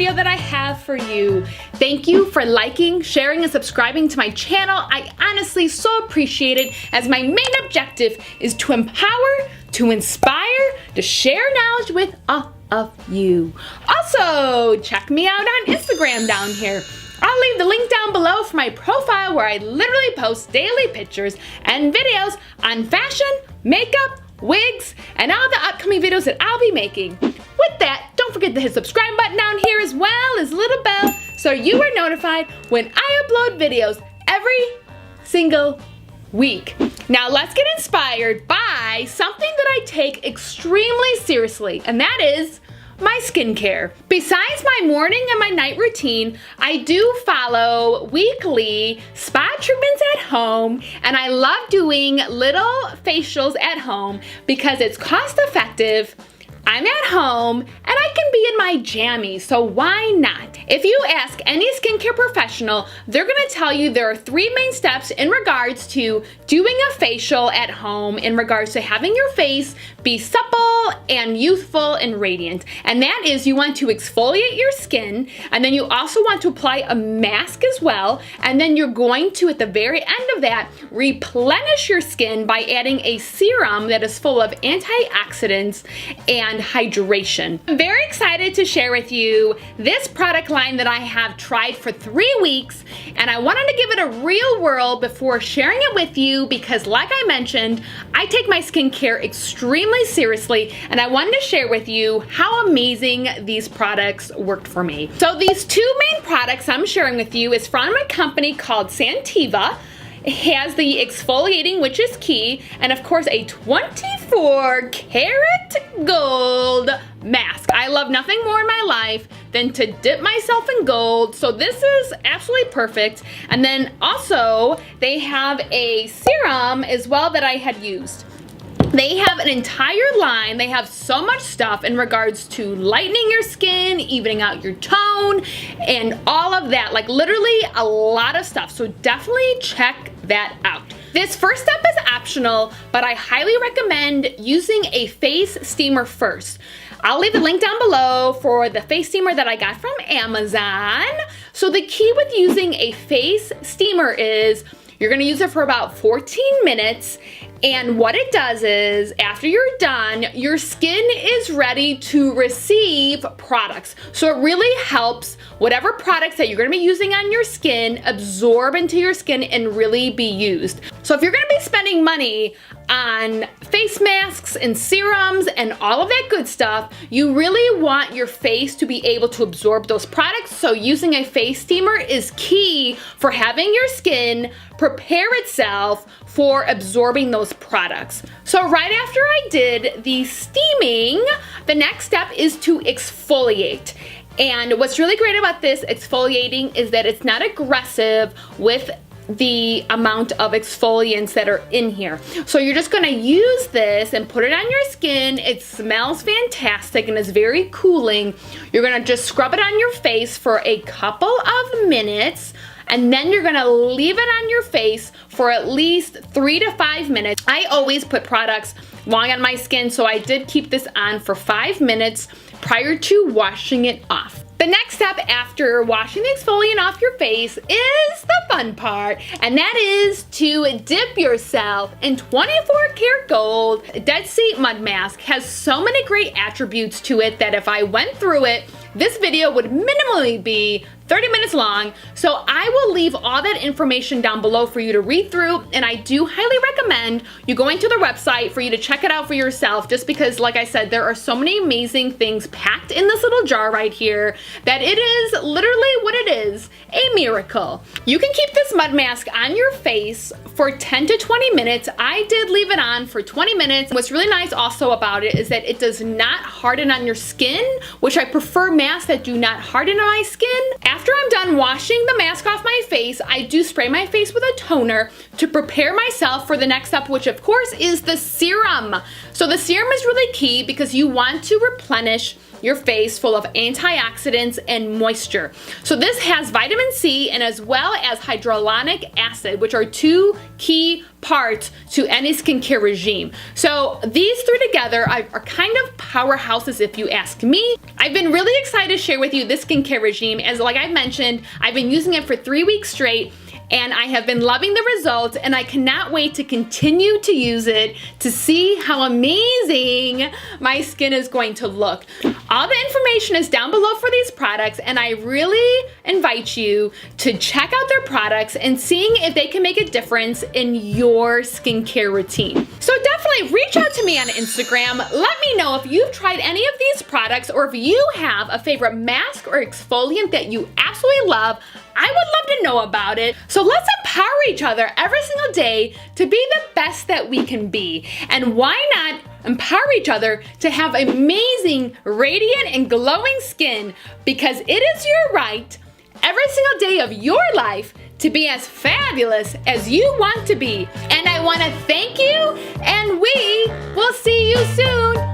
video that I have for you. Thank you for liking, sharing, and subscribing to my channel. I honestly so appreciate it, as my main objective is to empower, to inspire, to share knowledge with all of you. Also, check me out on Instagram down here. I'll leave the link down below for my profile, where I literally post daily pictures and videos on fashion, makeup, wigs, and all the upcoming videos that I'll be making. With that, don't forget to hit the subscribe button down here, as well as little bell, so you are notified when I upload videos every single week. Now let's get inspired by something that I take extremely seriously, and that is my skincare. Besides my morning and my night routine, I do follow weekly spa treatments at home, and I love doing little facials at home because it's cost effective. I'm at home and I can be in my jammies, so why not? If you ask any skincare professional, they're gonna tell you there are 3 main steps in regards to doing a facial at home, in regards to having your face be supple and youthful and radiant. And that is, you want to exfoliate your skin, and then you also want to apply a mask as well, and then you're going to, at the very end of that, replenish your skin by adding a serum that is full of antioxidants and hydration. I'm very excited to share with you this product line that I have tried for 3 weeks, and I wanted to give it a real whirl before sharing it with you because, like I mentioned, I take my skincare extremely seriously, and I wanted to share with you how amazing these products worked for me. So these 2 main products I'm sharing with you is from a company called Santeva. It has the exfoliating, which is key, and of course a 24 karat gold mask. I love nothing more in my life than to dip myself in gold, so this is absolutely perfect. And then also they have a serum as well that I had used. They have an entire line. They have so much stuff in regards to lightening your skin, evening out your tone, and all of that. Like literally a lot of stuff. So definitely check that out. This first step is optional, but I highly recommend using a face steamer first. I'll leave the link down below for the face steamer that I got from Amazon. So the key with using a face steamer is you're gonna use it for about 14 minutes. And what it does is, after you're done, your skin is ready to receive products. So it really helps whatever products that you're gonna be using on your skin absorb into your skin and really be used. So if you're gonna be spending money on face masks and serums and all of that good stuff, you really want your face to be able to absorb those products. So using a face steamer is key for having your skin prepare itself for absorbing those products. So right after I did the steaming, the next step is to exfoliate. And what's really great about this exfoliating is that it's not aggressive with the amount of exfoliants that are in here. So you're just gonna use this and put it on your skin. It smells fantastic and is very cooling. You're gonna just scrub it on your face for a couple of minutes, and then you're gonna leave it on your face for at least 3 to 5 minutes. I always put products long on my skin, so I did keep this on for 5 minutes prior to washing it off. The next step after washing the exfoliant off your face is the fun part, and that is to dip yourself in 24 karat gold. Dead Sea Mud Mask has so many great attributes to it that if I went through it, this video would minimally be 30 minutes long, so I will leave all that information down below for you to read through, and I do highly recommend you going to their website for you to check it out for yourself, just because, like I said, there are so many amazing things packed in this little jar right here that it is literally what it is, a miracle. You can keep this mud mask on your face for 10 to 20 minutes. I did leave it on for 20 minutes. What's really nice also about it is that it does not harden on your skin, which I prefer masks that do not harden on my skin. After I'm done washing the mask off my face, I do spray my face with a toner to prepare myself for the next step, which of course is the serum. So the serum is really key because you want to replenish your face full of antioxidants and moisture. So this has vitamin C and as well as hyaluronic acid, which are two key parts to any skincare regime. So these three together are kind of powerhouses if you ask me. I've been really excited to share with you this skincare regime, as like I mentioned, I've been using it for 3 weeks straight and I have been loving the results, and I cannot wait to continue to use it to see how amazing my skin is going to look. All the information is down below for these products, and I really invite you to check out their products and seeing if they can make a difference in your skincare routine. So definitely reach out to me on Instagram. Let me know if you've tried any of these products or if you have a favorite mask or exfoliant that you absolutely love. I would love to know about it. So let's empower each other every single day to be the best that we can be. And why not empower each other to have amazing, radiant, and glowing skin, because it is your right every single day of your life to be as fabulous as you want to be. And I want to thank you, and we will see you soon.